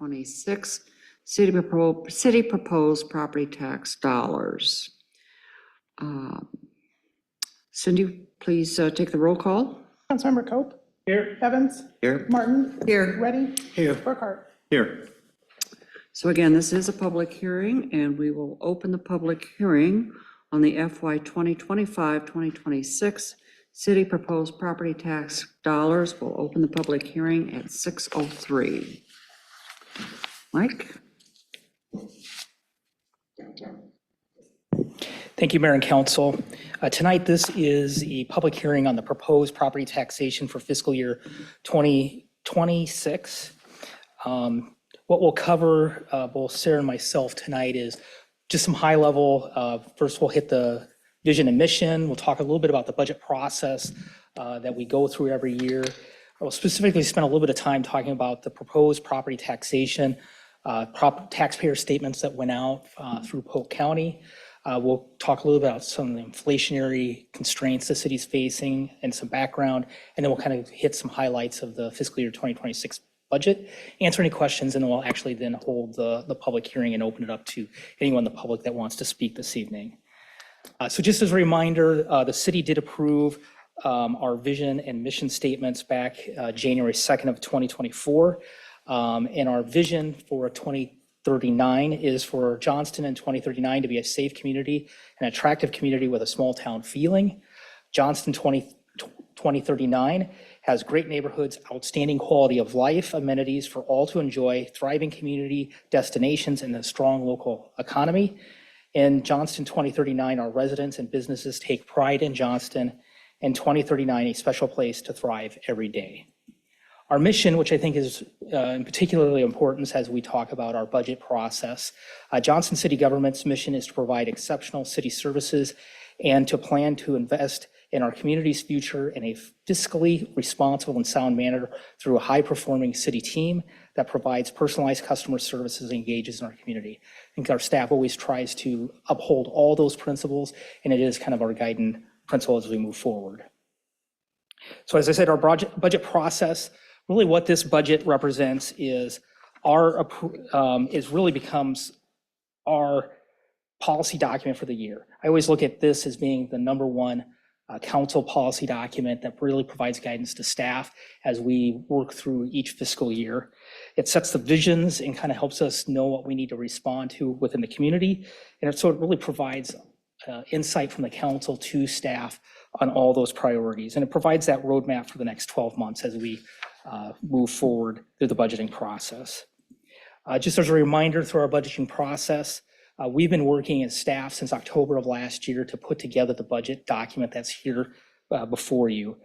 2026 city proposed property tax dollars. Cindy, please take the roll call. Councilmember Cope. Here. Evans. Here. Martin. Here. Reddy. Here. Burkhart. Here. So again, this is a public hearing, and we will open the public hearing on the FY 2025-2026 city proposed property tax dollars. We'll open the public hearing at 6:03. Mike? Thank you, Mayor and Council. Tonight, this is a public hearing on the proposed property taxation for fiscal year 2026. What we'll cover, both Sarah and myself tonight, is just some high level. First, we'll hit the vision and mission. We'll talk a little bit about the budget process that we go through every year. I will specifically spend a little bit of time talking about the proposed property taxation, taxpayer statements that went out through Polk County. We'll talk a little bit about some of the inflationary constraints the city's facing and some background, and then we'll kind of hit some highlights of the fiscal year 2026 budget, answer any questions, and then we'll actually then hold the public hearing and open it up to anyone in the public that wants to speak this evening. So just as a reminder, the city did approve our vision and mission statements back January 2nd of 2024. And our vision for 2039 is for Johnston in 2039 to be a safe community, an attractive community with a small town feeling. Johnston 2039 has great neighborhoods, outstanding quality of life, amenities for all to enjoy, thriving community destinations, and a strong local economy. In Johnston 2039, our residents and businesses take pride in Johnston, and 2039, a special place to thrive every day. Our mission, which I think is particularly important as we talk about our budget process, Johnston City Government's mission is to provide exceptional city services and to plan to invest in our community's future in a fiscally responsible and sound manner through a high-performing city team that provides personalized customer services and engages in our community. I think our staff always tries to uphold all those principles, and it is kind of our guiding principle as we move forward. So as I said, our budget process, really what this budget represents is really becomes our policy document for the year. I always look at this as being the number one council policy document that really provides guidance to staff as we work through each fiscal year. It sets the visions and kind of helps us know what we need to respond to within the community. And so it really provides insight from the council to staff on all those priorities. And it provides that roadmap for the next 12 months as we move forward through the budgeting process. Just as a reminder, through our budgeting process, we've been working as staff since October of last year to put together the budget document that's here before you.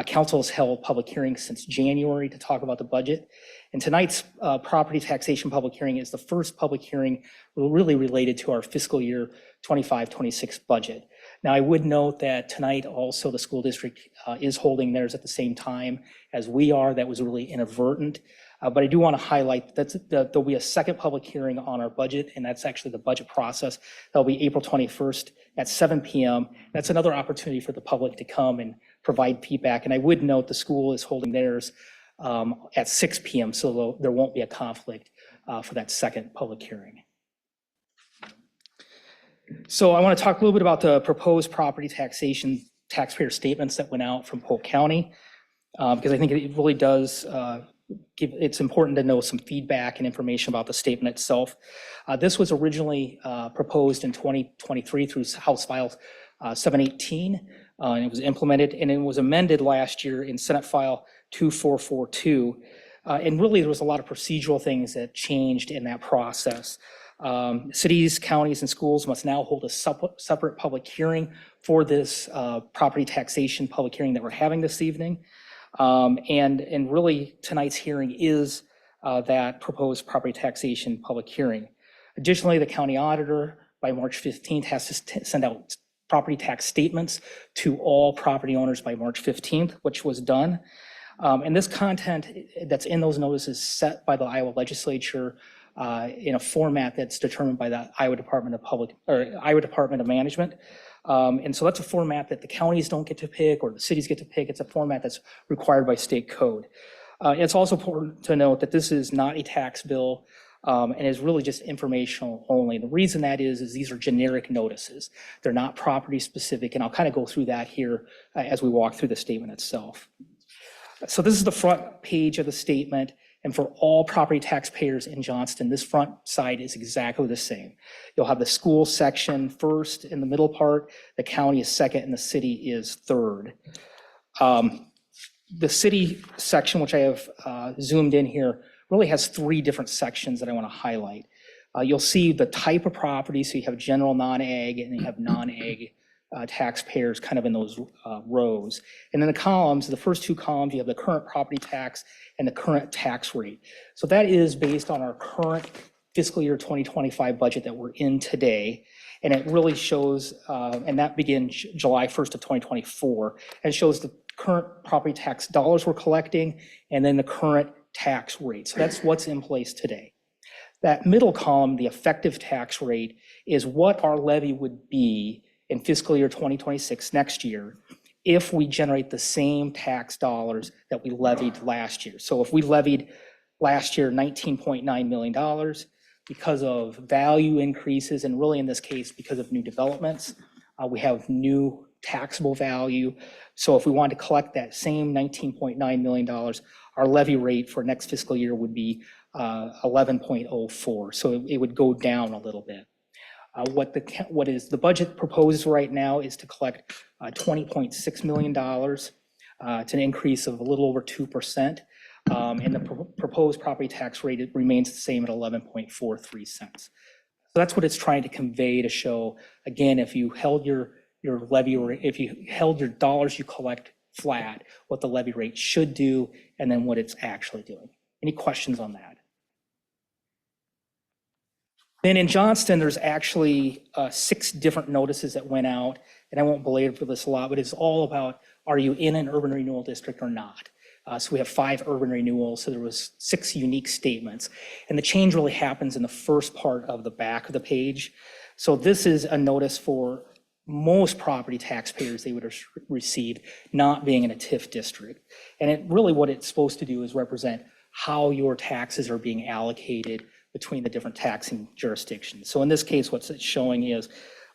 Council has held public hearings since January to talk about the budget. And tonight's property taxation public hearing is the first public hearing really related to our fiscal year 25-26 budget. Now, I would note that tonight also the school district is holding theirs at the same time as we are. That was really inadvertent. But I do want to highlight that there'll be a second public hearing on our budget, and that's actually the budget process. That'll be April 21st at 7 p.m. That's another opportunity for the public to come and provide feedback. And I would note the school is holding theirs at 6 p.m., so there won't be a conflict for that second public hearing. So I want to talk a little bit about the proposed property taxation taxpayer statements that went out from Polk County, because I think it really does it's important to know some feedback and information about the statement itself. This was originally proposed in 2023 through House File 718, and it was implemented, and it was amended last year in Senate File 2442. And really, there was a lot of procedural things that changed in that process. Cities, counties, and schools must now hold a separate public hearing for this property taxation public hearing that we're having this evening. And really tonight's hearing is that proposed property taxation public hearing. Additionally, the county auditor by March 15th has to send out property tax statements to all property owners by March 15th, which was done. And this content that's in those notices set by the Iowa legislature in a format that's determined by the Iowa Department of Management. And so that's a format that the counties don't get to pick or the cities get to pick. It's a format that's required by state code. It's also important to note that this is not a tax bill and is really just informational only. The reason that is these are generic notices. They're not property specific, and I'll kind of go through that here as we walk through the statement itself. So this is the front page of the statement, and for all property taxpayers in Johnston, this front side is exactly the same. You'll have the school section first in the middle part, the county is second, and the city is third. The city section, which I have zoomed in here, really has three different sections that I want to highlight. You'll see the type of property, so you have general non-ag and you have non-ag taxpayers kind of in those rows. And then the columns, the first two columns, you have the current property tax and the current tax rate. So that is based on our current fiscal year 2025 budget that we're in today. And it really shows, and that begins July 1st of 2024, and shows the current property tax dollars we're collecting and then the current tax rate. So that's what's in place today. That middle column, the effective tax rate, is what our levy would be in fiscal year 2026 next year if we generate the same tax dollars that we levied last year. So if we levied last year $19.9 million because of value increases, and really in this case because of new developments, we have new taxable value. So if we wanted to collect that same $19.9 million, our levy rate for next fiscal year would be 11.04. So it would go down a little bit. What is the budget proposes right now is to collect $20.6 million. It's an increase of a little over 2%. And the proposed property tax rate remains the same at 11.43 cents. So that's what it's trying to convey, to show, again, if you held your levy, or if you held your dollars you collect flat, what the levy rate should do, and then what it's actually doing. Any questions on that? Then in Johnston, there's actually 6 different notices that went out, and I won't belabor this a lot, but it's all about, are you in an urban renewal district or not? So we have 5 urban renewals, so there was 6 unique statements. And the change really happens in the first part of the back of the page. So this is a notice for most property taxpayers they would have received not being in a TIF district. And it really, what it's supposed to do is represent how your taxes are being allocated between the different taxing jurisdictions. So in this case, what it's showing is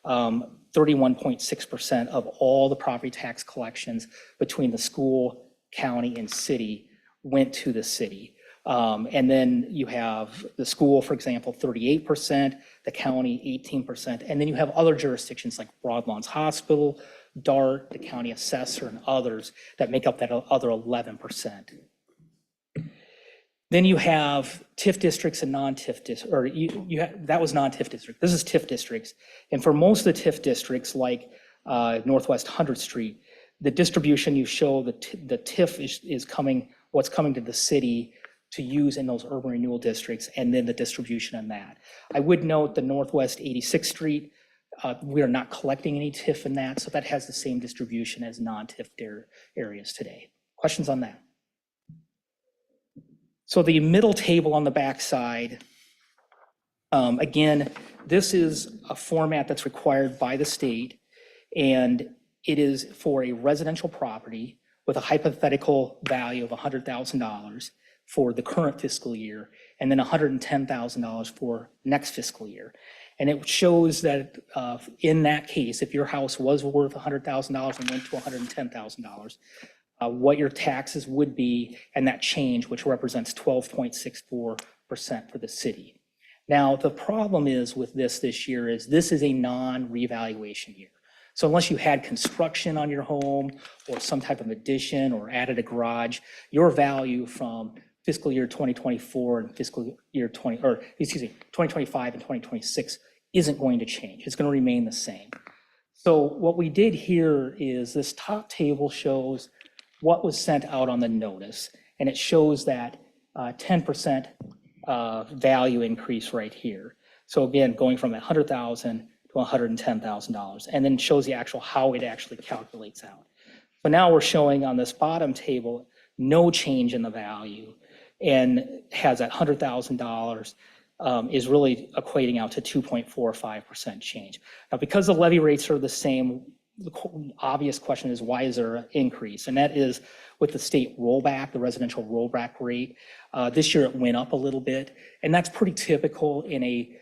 31.6% of all the property tax collections between the school, county, and city went to the city. And then you have the school, for example, 38%, the county 18%, and then you have other jurisdictions like Broadlawns Hospital, DART, the county assessor, and others that make up that other 11%. Then you have TIF districts and non-TIF districts, or that was non-TIF district. This is TIF districts. And for most of the TIF districts, like Northwest 100th Street, the distribution you show, the TIF is coming, what's coming to the city to use in those urban renewal districts, and then the distribution on that. I would note the Northwest 86th Street, we are not collecting any TIF in that, so that has the same distribution as non-TIF areas today. Questions on that? So the middle table on the back side, again, this is a format that's required by the state, and it is for a residential property with a hypothetical value of $100,000 for the current fiscal year, and then $110,000 for next fiscal year. And it shows that in that case, if your house was worth $100,000 and went to $110,000, what your taxes would be, and that change, which represents 12.64% for the city. Now, the problem is with this year is this is a non-revaluation year. So unless you had construction on your home or some type of addition or added a garage, your value from fiscal year 2024 and fiscal year 2025 and 2026 isn't going to change. It's going to remain the same. So what we did here is this top table shows what was sent out on the notice, and it shows that 10% value increase right here. So again, going from $100,000 to $110,000, and then shows the actual how it actually calculates out. So now we're showing on this bottom table no change in the value, and has that $100,000 is really equating out to 2.45% change. Now, because the levy rates are the same, obvious question is, why is there an increase? And that is with the state rollback, the residential rollback rate. This year it went up a little bit, and that's pretty typical. In a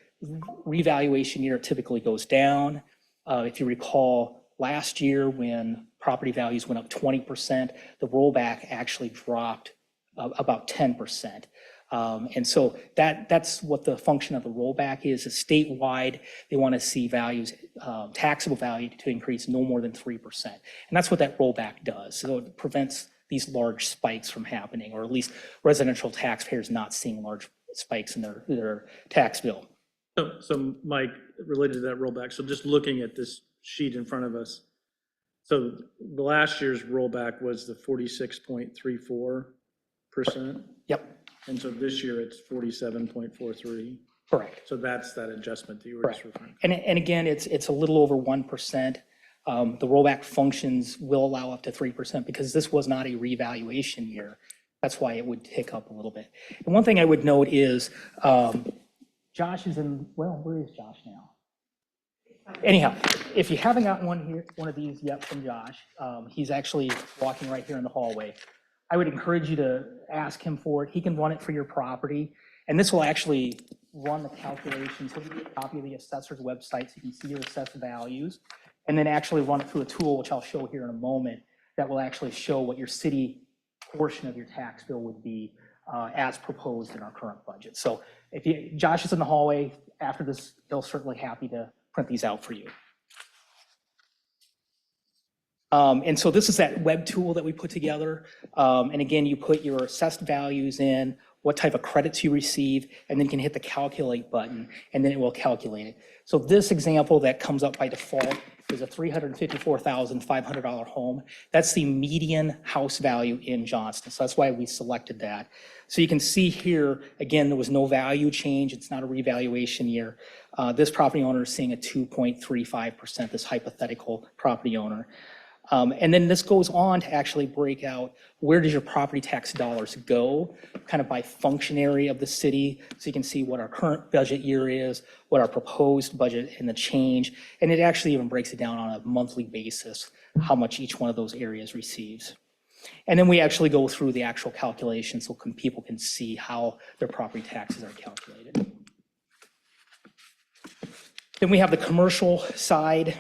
revaluation year, it typically goes down. If you recall, last year when property values went up 20%, the rollback actually dropped about 10%. And so that's what the function of the rollback is statewide. They want to see values, taxable value to increase no more than 3%. And that's what that rollback does. So it prevents these large spikes from happening, or at least residential taxpayers not seeing large spikes in their tax bill. So Mike, related to that rollback, so just looking at this sheet in front of us, so the last year's rollback was the 46.34%. Yep. And so this year it's 47.43. Correct. So that's that adjustment that you were just referring to. And again, it's a little over 1%. The rollback functions will allow up to 3% because this was not a revaluation year. That's why it would tick up a little bit. And one thing I would note is Josh is in, well, where is Josh now? Anyhow, if you haven't gotten one of these yet from Josh, he's actually walking right here in the hallway. I would encourage you to ask him for it. He can run it for your property, and this will actually run the calculations. He'll give you a copy of the assessor's website so you can see your assessed values, and then actually run it through a tool, which I'll show here in a moment, that will actually show what your city portion of your tax bill would be as proposed in our current budget. So if Josh is in the hallway after this, he'll certainly happy to print these out for you. And so this is that web tool that we put together. And again, you put your assessed values in, what type of credits you receive, and then you can hit the calculate button, and then it will calculate it. So this example that comes up by default is a $354,500 home. That's the median house value in Johnston. So that's why we selected that. So you can see here, again, there was no value change. It's not a revaluation year. This property owner is seeing a 2.35%, this hypothetical property owner. And then this goes on to actually break out where does your property tax dollars go, kind of by function area of the city. So you can see what our current budget year is, what our proposed budget and the change. And it actually even breaks it down on a monthly basis, how much each one of those areas receives. And then we actually go through the actual calculation so people can see how their property taxes are calculated. Then we have the commercial side.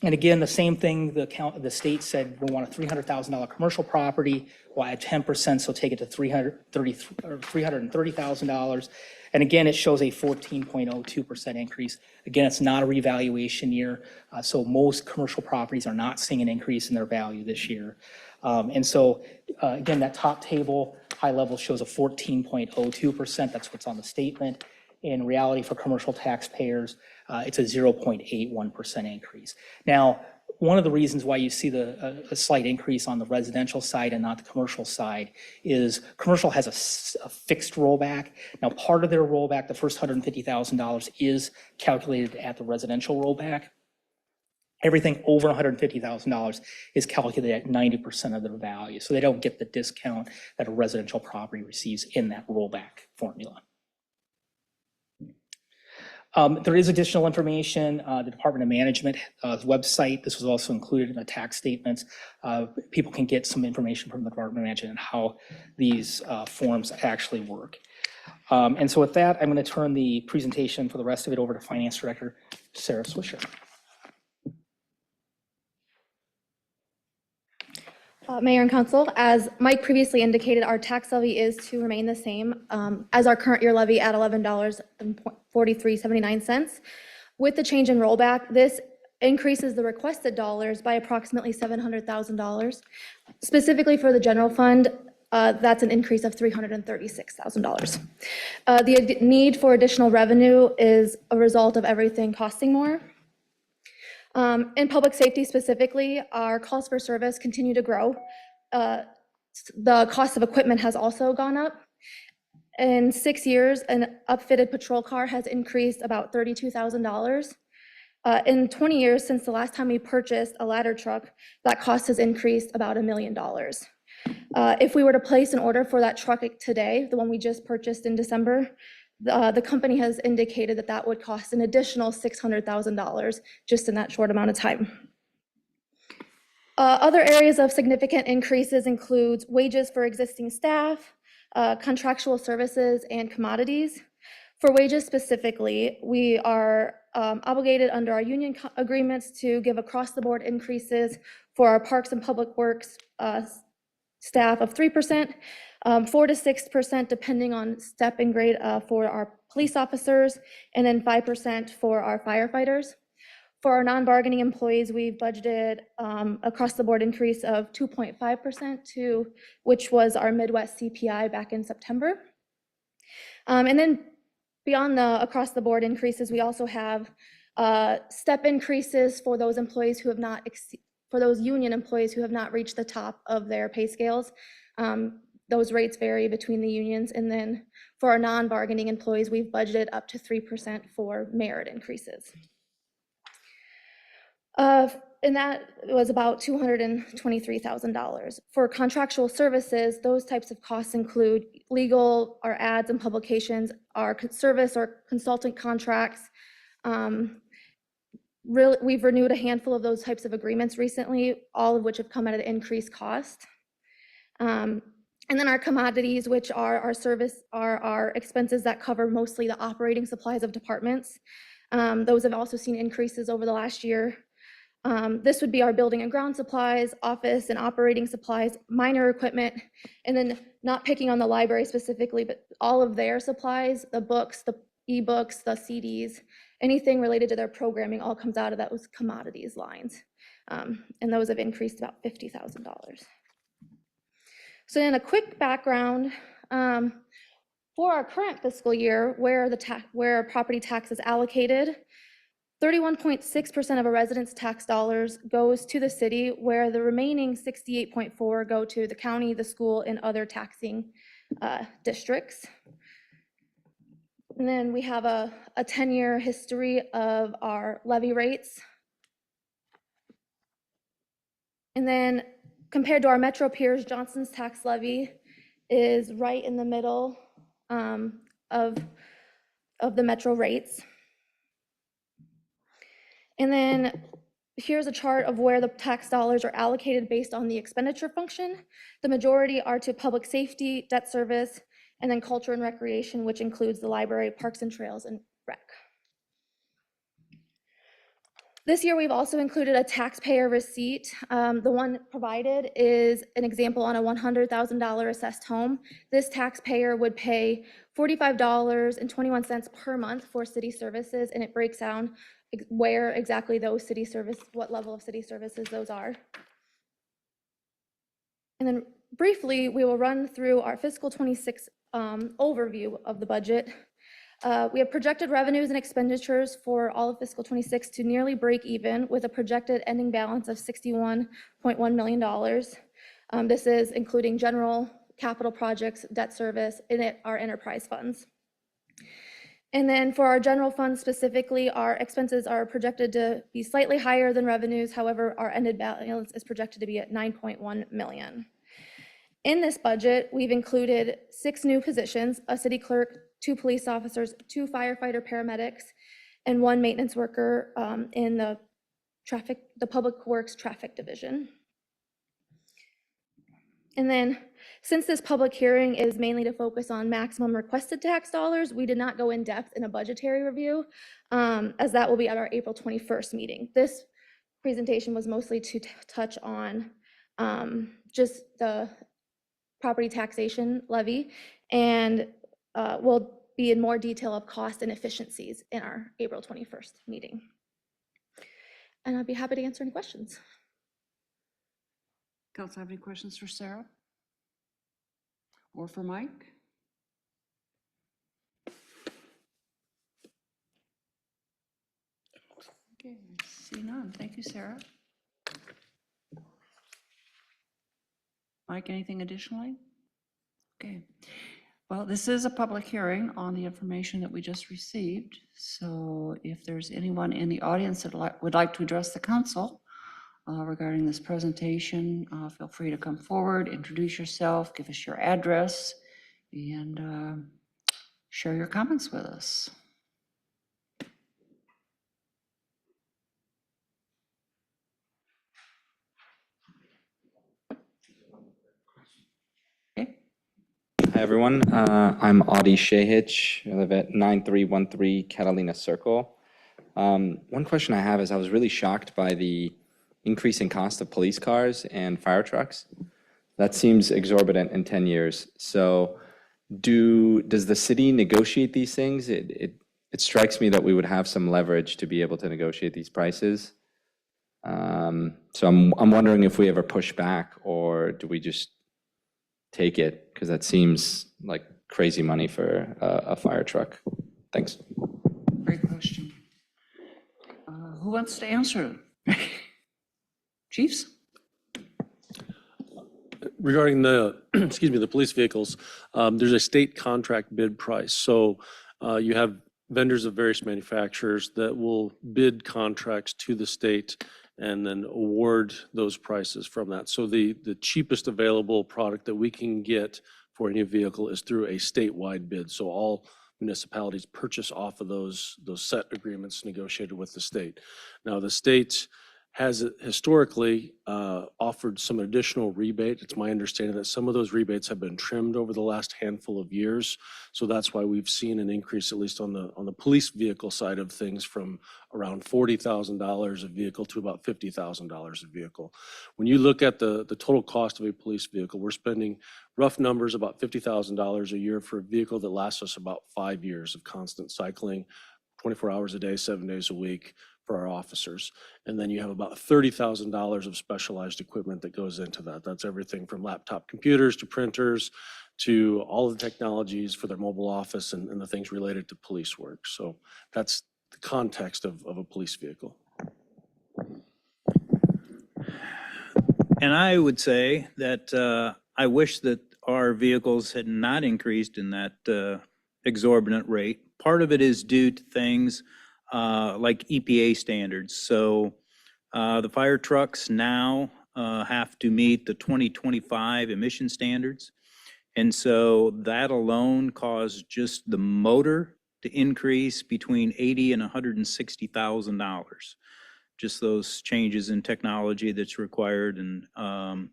And again, the same thing, the state said, we want a $300,000 commercial property, we'll add 10%, so take it to $330,000. And again, it shows a 14.02% increase. Again, it's not a revaluation year, so most commercial properties are not seeing an increase in their value this year. And so, again, that top table, high level, shows a 14.02%, that's what's on the statement. In reality, for commercial taxpayers, it's a 0.81% increase. Now, one of the reasons why you see a slight increase on the residential side and not the commercial side is commercial has a fixed rollback. Now, part of their rollback, the first $150,000, is calculated at the residential rollback. Everything over $150,000 is calculated at 90% of their value. So they don't get the discount that a residential property receives in that rollback formula. There is additional information, the Department of Management website. This was also included in the tax statements. People can get some information from the Department of Management on how these forms actually work. And so with that, I'm going to turn the presentation for the rest of it over to Finance Director Sarah Swisher. Mayor and Council, as Mike previously indicated, our tax levy is to remain the same as our current year levy at $11.4379. With the change in rollback, this increases the requested dollars by approximately $700,000. Specifically for the general fund, that's an increase of $336,000. The need for additional revenue is a result of everything costing more. In public safety specifically, our calls for service continue to grow. The cost of equipment has also gone up. In 6 years, an upfitted patrol car has increased about $32,000. In 20 years since the last time we purchased a ladder truck, that cost has increased about $1 million. If we were to place an order for that truck today, the one we just purchased in December, the company has indicated that that would cost an additional $600,000 just in that short amount of time. Other areas of significant increases includes wages for existing staff, contractual services, and commodities. For wages specifically, we are obligated under our union agreements to give across-the-board increases for our Parks and Public Works staff of 3%, 4 to 6% depending on step and grade for our police officers, and then 5% for our firefighters. For our non-bargaining employees, we've budgeted across-the-board increase of 2.5% to, which was our Midwest CPI back in September. And then beyond the across-the-board increases, we also have step increases for those employees who have not, for those union employees who have not reached the top of their pay scales. Those rates vary between the unions. And then for our non-bargaining employees, we've budgeted up to 3% for merit increases. And that was about $223,000. For contractual services, those types of costs include legal, our ads and publications, our service or consultant contracts. We've renewed a handful of those types of agreements recently, all of which have come at an increased cost. And then our commodities, which are our expenses that cover mostly the operating supplies of departments. Those have also seen increases over the last year. This would be our building and ground supplies, office and operating supplies, minor equipment, and then not picking on the library specifically, but all of their supplies, the books, the ebooks, the CDs, anything related to their programming all comes out of those commodities lines. And those have increased about $50,000. So then a quick background, for our current fiscal year, where property tax is allocated, 31.6% of a resident's tax dollars goes to the city, where the remaining 68.4% go to the county, the school, and other taxing districts. And then we have a 10-year history of our levy rates. And then compared to our metro peers, Johnston's tax levy is right in the middle of the metro rates. And then here's a chart of where the tax dollars are allocated based on the expenditure function. The majority are to public safety, debt service, and then culture and recreation, which includes the library, parks and trails, and rec. This year, we've also included a taxpayer receipt. The one provided is an example on a $100,000 assessed home. This taxpayer would pay $45.21 per month for city services, and it breaks down where exactly those city services, what level of city services those are. And then briefly, we will run through our fiscal 26 overview of the budget. We have projected revenues and expenditures for all of fiscal 26 to nearly break even, with a projected ending balance of $61.1 million. This is including general capital projects, debt service, and our enterprise funds. And then for our general fund specifically, our expenses are projected to be slightly higher than revenues. However, our ended balance is projected to be at $9.1 million. In this budget, we've included 6 new positions: a city clerk, 2 police officers, 2 firefighter paramedics, and 1 maintenance worker in the public works traffic division. And then, since this public hearing is mainly to focus on maximum requested tax dollars, we did not go in depth in a budgetary review, as that will be at our April 21st meeting. This presentation was mostly to touch on just the property taxation levy, and will be in more detail of cost and efficiencies in our April 21st meeting. And I'd be happy to answer any questions. Council have any questions for Sarah? Or for Mike? Okay, I see none. Thank you, Sarah. Mike, anything additionally? Okay. Well, this is a public hearing on the information that we just received. So if there's anyone in the audience that would like to address the council regarding this presentation, feel free to come forward, introduce yourself, give us your address, and share your comments with us. Hi, everyone. I'm Audie Shahich. I live at 9313 Catalina Circle. One question I have is I was really shocked by the increase in cost of police cars and fire trucks. That seems exorbitant in 10 years. So does the city negotiate these things? It strikes me that we would have some leverage to be able to negotiate these prices. So I'm wondering if we ever push back, or do we just take it? Because that seems like crazy money for a fire truck. Thanks. Great question. Who wants to answer? Chiefs? Regarding the, excuse me, the police vehicles, there's a state contract bid price. So you have vendors of various manufacturers that will bid contracts to the state and then award those prices from that. So the cheapest available product that we can get for any vehicle is through a statewide bid. So all municipalities purchase off of those set agreements negotiated with the state. Now, the state has historically offered some additional rebate. It's my understanding that some of those rebates have been trimmed over the last handful of years. So that's why we've seen an increase, at least on the police vehicle side of things, from around $40,000 a vehicle to about $50,000 a vehicle. When you look at the total cost of a police vehicle, we're spending rough numbers about $50,000 a year for a vehicle that lasts us about 5 years of constant cycling, 24 hours a day, 7 days a week, for our officers. And then you have about $30,000 of specialized equipment that goes into that. That's everything from laptop computers to printers to all of the technologies for their mobile office and the things related to police work. So that's the context of a police vehicle. And I would say that I wish that our vehicles had not increased in that exorbitant rate. Part of it is due to things like EPA standards. So the fire trucks now have to meet the 2025 emission standards. And so that alone caused just the motor to increase between $80,000 and $160,000. Just those changes in technology that's required. And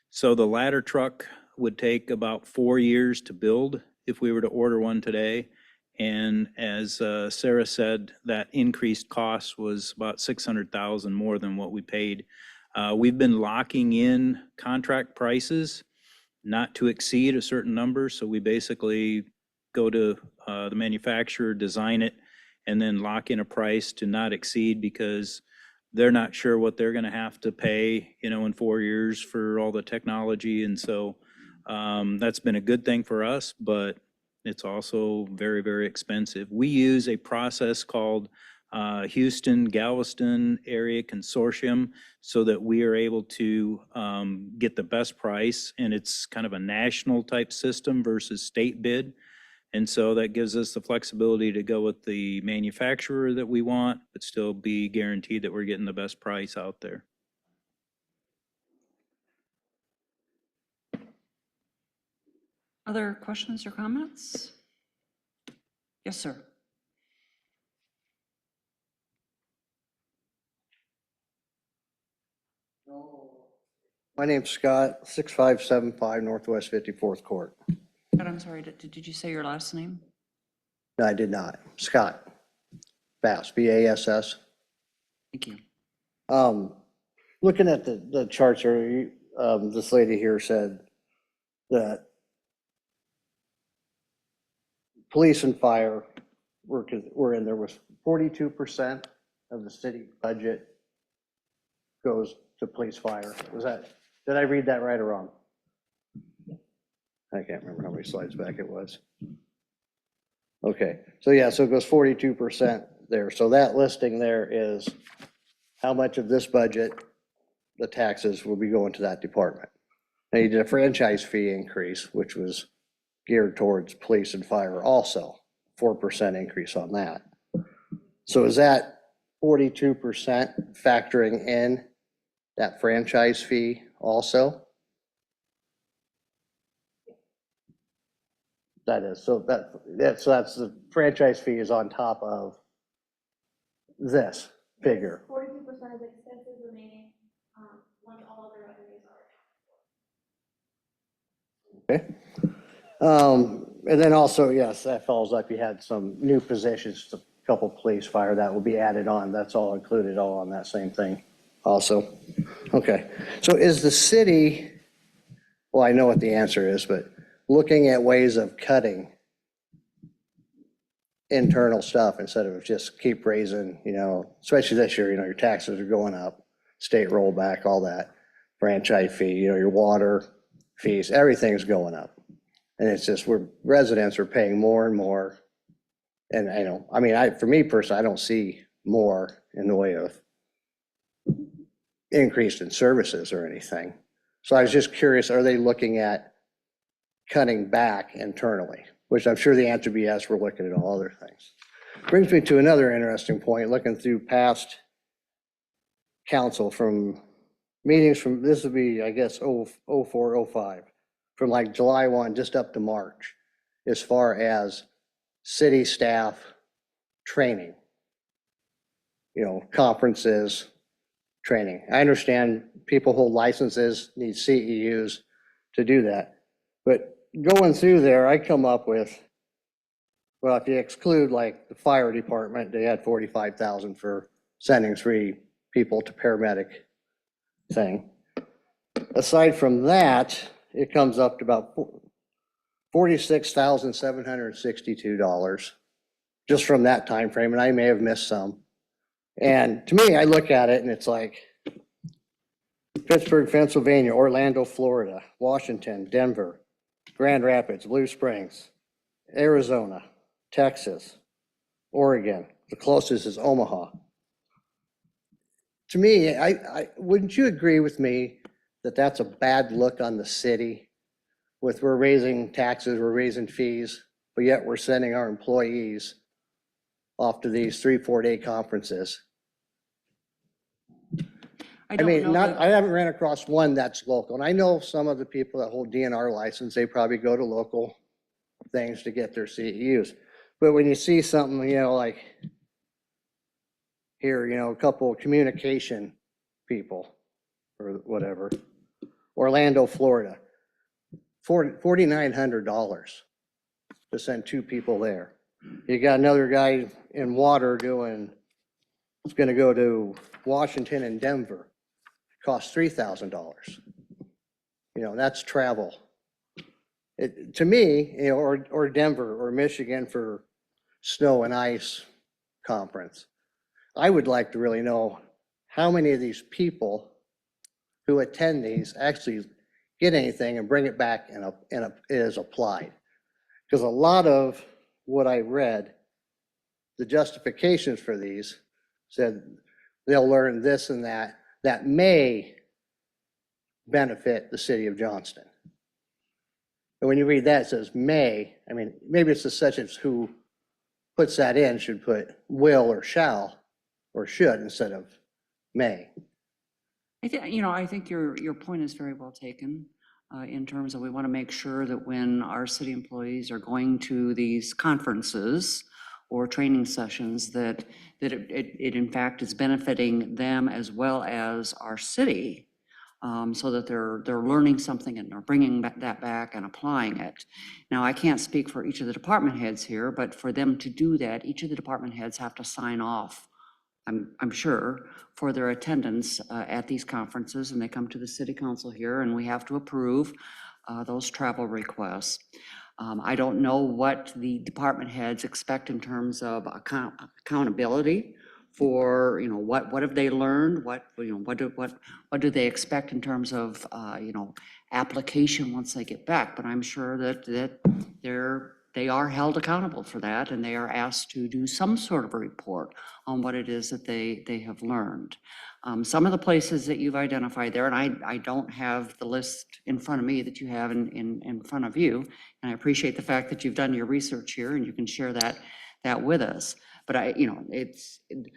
so the ladder truck would take about 4 years to build if we were to order one today. And as Sarah said, that increased cost was about $600,000 more than what we paid. We've been locking in contract prices not to exceed a certain number. So we basically go to the manufacturer, design it, and then lock in a price to not exceed, because they're not sure what they're going to have to pay, in 4 years for all the technology. And so that's been a good thing for us, but it's also very, very expensive. We use a process called Houston Galveston Area Consortium so that we are able to get the best price, and it's kind of a national type system versus state bid. And so that gives us the flexibility to go with the manufacturer that we want, but still be guaranteed that we're getting the best price out there. Other questions or comments? Yes, sir. My name's Scott, 6575 Northwest 54th Court. God, I'm sorry, did you say your last name? No, I did not. Scott, Bass, B-A-S-S. Thank you. Looking at the charts here, this lady here said that police and fire were in there with 42% of the city budget goes to police fire. Did I read that right or wrong? I can't remember how many slides back it was. Okay, so yeah, so it goes 42% there. So that listing there is how much of this budget, the taxes will be going to that department. Now you did a franchise fee increase, which was geared towards police and fire also, 4% increase on that. So is that 42% factoring in that franchise fee also? That is, so that's the franchise fee is on top of this figure. 42% of expenses remaining, once all other revenues are. Okay. And then also, yes, that follows up, you had some new positions, a couple police, fire, that will be added on. That's all included, all on that same thing also. Okay, so is the city, well, I know what the answer is, but looking at ways of cutting internal stuff instead of just keep raising, especially this year, your taxes are going up, state rollback, all that, franchise fee, your water fees, everything's going up. And it's just, residents are paying more and more. And for me personally, I don't see more in the way of increase in services or anything. So I was just curious, are they looking at cutting back internally? Which I'm sure the answer would be yes, we're looking at all other things. Brings me to another interesting point, looking through past council from meetings from, this would be, I guess, 04, 05, from like July 1 just up to March, as far as city staff training, conferences, training. I understand people hold licenses, need CEUs to do that. But going through there, I come up with, well, if you exclude like the fire department, they had 45,000 for sending 3 people to paramedic thing. Aside from that, it comes up to about $46,762 just from that time frame, and I may have missed some. And to me, I look at it and it's like Pittsburgh, Pennsylvania, Orlando, Florida, Washington, Denver, Grand Rapids, Blue Springs, Arizona, Texas, Oregon. The closest is Omaha. To me, I wouldn't you agree with me that that's a bad look on the city? With we're raising taxes, we're raising fees, but yet we're sending our employees off to these 3-4 day conferences. I don't know that- I haven't ran across one that's local. And I know some of the people that hold DNR license, they probably go to local things to get their CEUs. But when you see something, like here, a couple of communication people or whatever, Orlando, Florida, $4,900 to send 2 people there. You got another guy in water it's going to go to Washington and Denver. Costs $3,000. That's travel. To me, or Denver or Michigan for snow and ice conference. I would like to really know how many of these people who attend these actually get anything and bring it back and it is applied. Because a lot of what I read, the justifications for these said they'll learn this and that may benefit the city of Johnston. And when you read that, it says may. Maybe it's the such as who puts that in should put will or shall or should instead of may. I think your point is very well taken in terms of we want to make sure that when our city employees are going to these conferences or training sessions, that it in fact is benefiting them as well as our city, so that they're learning something and they're bringing that back and applying it. Now, I can't speak for each of the department heads here, but for them to do that, each of the department heads have to sign off, I'm sure, for their attendance at these conferences, and they come to the city council here, and we have to approve those travel requests. I don't know what the department heads expect in terms of accountability for, what have they learned? What do they expect in terms of, application once they get back? But I'm sure that they are held accountable for that, and they are asked to do some sort of a report on what it is that they have learned. Some of the places that you've identified there, and I don't have the list in front of me that you have in front of you, and I appreciate the fact that you've done your research here and you can share that with us. But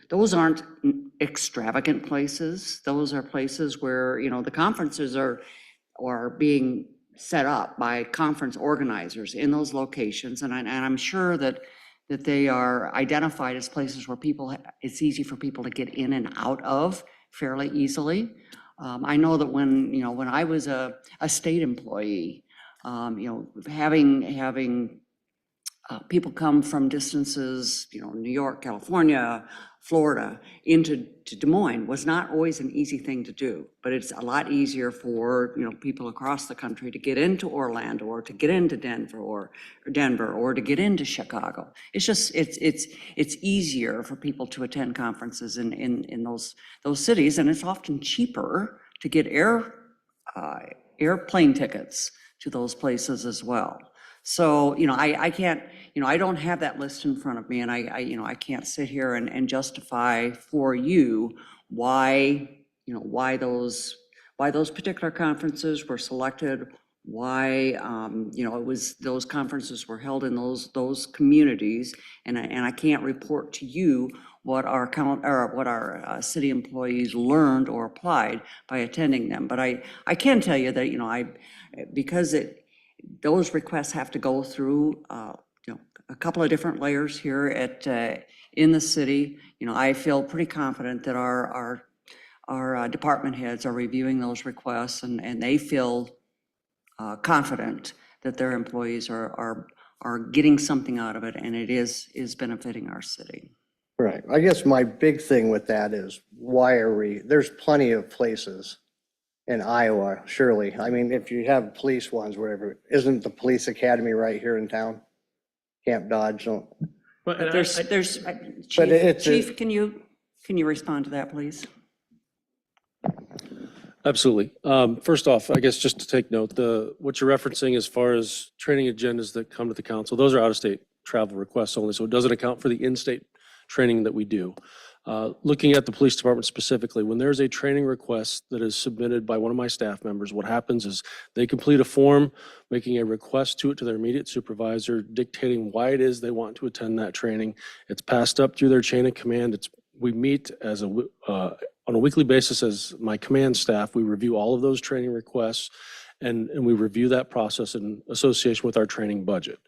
those aren't extravagant places. Those are places where, the conferences are being set up by conference organizers in those locations. And I'm sure that they are identified as places where it's easy for people to get in and out of fairly easily. I know that when I was a state employee, having people come from distances, New York, California, Florida, into Des Moines was not always an easy thing to do, but it's a lot easier for, people across the country to get into Orlando or to get into Denver or to get into Chicago. It's just, it's easier for people to attend conferences in those cities, and it's often cheaper to get airplane tickets to those places as well. So, I can't, I don't have that list in front of me, and I can't sit here and justify for you why those particular conferences were selected, why, those conferences were held in those communities, and I can't report to you what our city employees learned or applied by attending them. But I can tell you that, because those requests have to go through, a couple of different layers here in the city. I feel pretty confident that our department heads are reviewing those requests, and they feel confident that their employees are getting something out of it, and it is benefiting our city. Right. I guess my big thing with that is there's plenty of places in Iowa, surely. I mean, if you have police ones, wherever, isn't the police academy right here in town? Camp Dodge, don't. But But there's, Chief, can you respond to that, please? Absolutely. First off, I guess just to take note, what you're referencing as far as training agendas that come to the council, those are out-of-state travel requests only, so it doesn't account for the in-state training that we do. Looking at the police department specifically, when there's a training request that is submitted by one of my staff members, what happens is they complete a form, making a request to their immediate supervisor, dictating why it is they want to attend that training. It's passed up through their chain of command. We meet on a weekly basis as my command staff. We review all of those training requests, and we review that process in association with our training budget.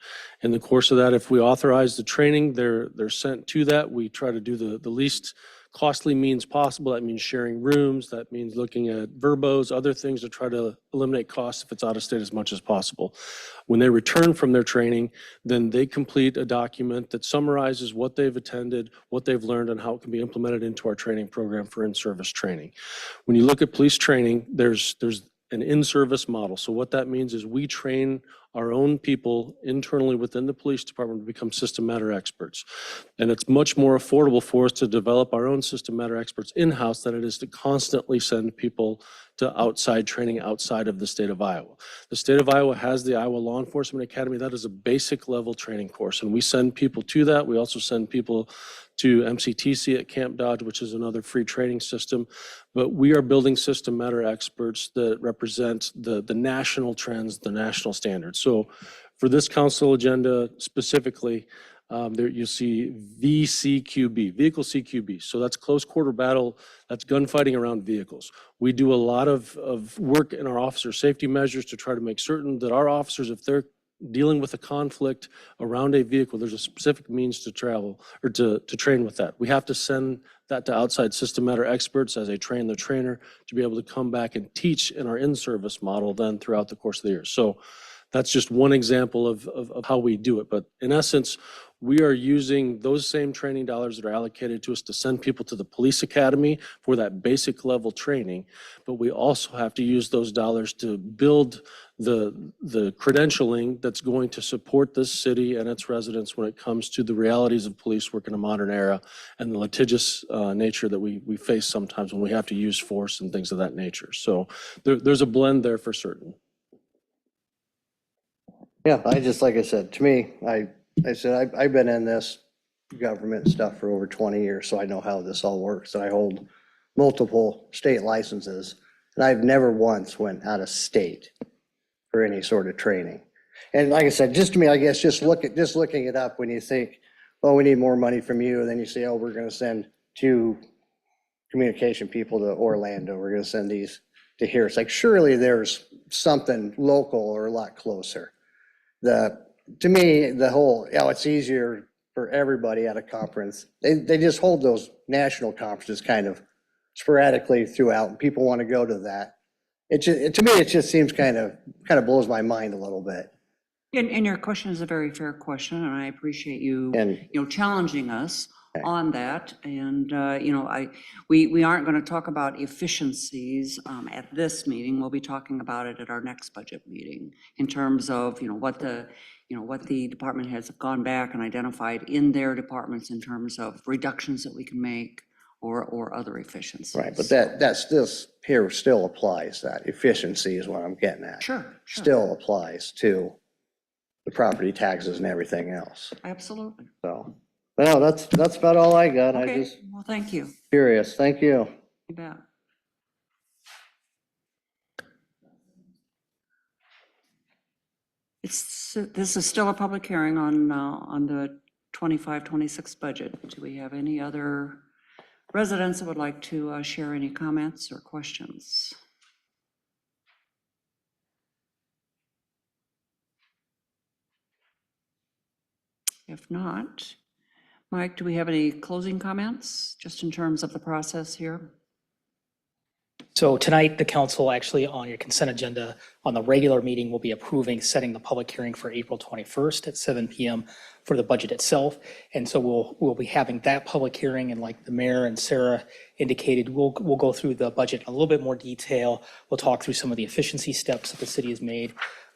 In the course of that, if we authorize the training, they're sent to that. We try to do the least costly means possible. That means sharing rooms. That means looking at verbos, other things to try to eliminate costs if it's out of state as much as possible. When they return from their training, then they complete a document that summarizes what they've attended, what they've learned, and how it can be implemented into our training program for in-service training. When you look at police training, there's an in-service model. So what that means is we train our own people internally within the police department to become system matter experts. And it's much more affordable for us to develop our own system matter experts in-house than it is to constantly send people to outside training outside of the state of Iowa. The state of Iowa has the Iowa Law Enforcement Academy. That is a basic level training course, and we send people to that. We also send people to MCTC at Camp Dodge, which is another free training system. But we are building system matter experts that represent the national trends, the national standards. So for this council agenda specifically, there you see VCQB, vehicle CQB. So that's close quarter battle, that's gunfighting around vehicles. We do a lot of work in our officer safety measures to try to make certain that our officers, if they're dealing with a conflict around a vehicle, there's a specific means to travel or to train with that. We have to send that to outside system matter experts as they train the trainer to be able to come back and teach in our in-service model then throughout the course of the year. So that's just one example of how we do it. But in essence, we are using those same training dollars that are allocated to us to send people to the police academy for that basic level training. But we also have to use those dollars to build the credentialing that's going to support this city and its residents when it comes to the realities of police work in a modern era and the litigious nature that we face sometimes when we have to use force and things of that nature. So there's a blend there for certain. Yeah, like I said, to me, I've been in this government stuff for over 20 years, so I know how this all works. I hold multiple state licenses, and I've never once went out of state for any sort of training. And like I said, just to me, I guess just looking it up when you think, oh, we need more money from you, and then you say, oh, we're going to send 2 communication people to Orlando. We're going to send these to here. It's like, surely there's something local or a lot closer. To me, the whole, it's easier for everybody at a conference. They just hold those national conferences kind of sporadically throughout, and people want to go to that. to me, it just seems kind of blows my mind a little bit. And your question is a very fair question, and I appreciate you, And- challenging us on that. And, we aren't going to talk about efficiencies at this meeting. We'll be talking about it at our next budget meeting in terms of, what the department heads have gone back and identified in their departments in terms of reductions that we can make or other efficiencies. Right, but that's this here still applies, that efficiency is what I'm getting at. Sure. Still applies to the property taxes and everything else, Absolutely. so. But no, that's about all I got. I Okay, just well, thank you. curious. Thank you. You bet. This is still a public hearing on the 25-26 budget. Do we have any other residents that would like to share any comments or questions? If not, Mike, do we have any closing comments, just in terms of the process here? So tonight, the council actually on your consent agenda on the regular meeting will be approving setting the public hearing for April 21st at 7 PM for the budget itself. And so we'll be having that public hearing, and like the mayor and Sarah indicated, we'll go through the budget in a little bit more detail. We'll talk through some of the efficiency steps that the city has made.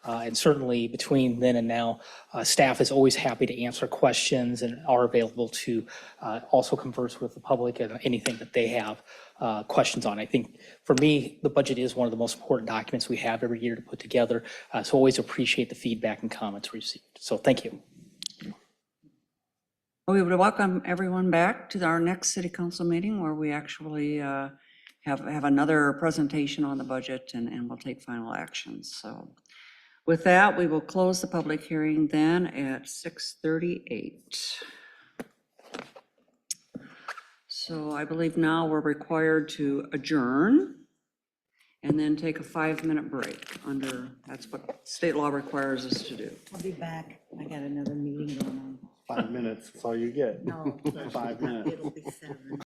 And certainly between then and now, staff is always happy to answer questions and are available to also converse with the public and anything that they have questions on. I think for me, the budget is one of the most important documents we have every year to put together. So always appreciate the feedback and comments received. So thank you. Well, we would welcome everyone back to our next city council meeting, where we actually have another presentation on the budget, and we'll take final actions. So with that, we will close the public hearing then at 6:38. So I believe now we're required to adjourn and then take a 5-minute break that's what state law requires us to do. I'll be back. I got another meeting going on. 5 minutes, that's all you get. No, 5 minutes. it'll be 7.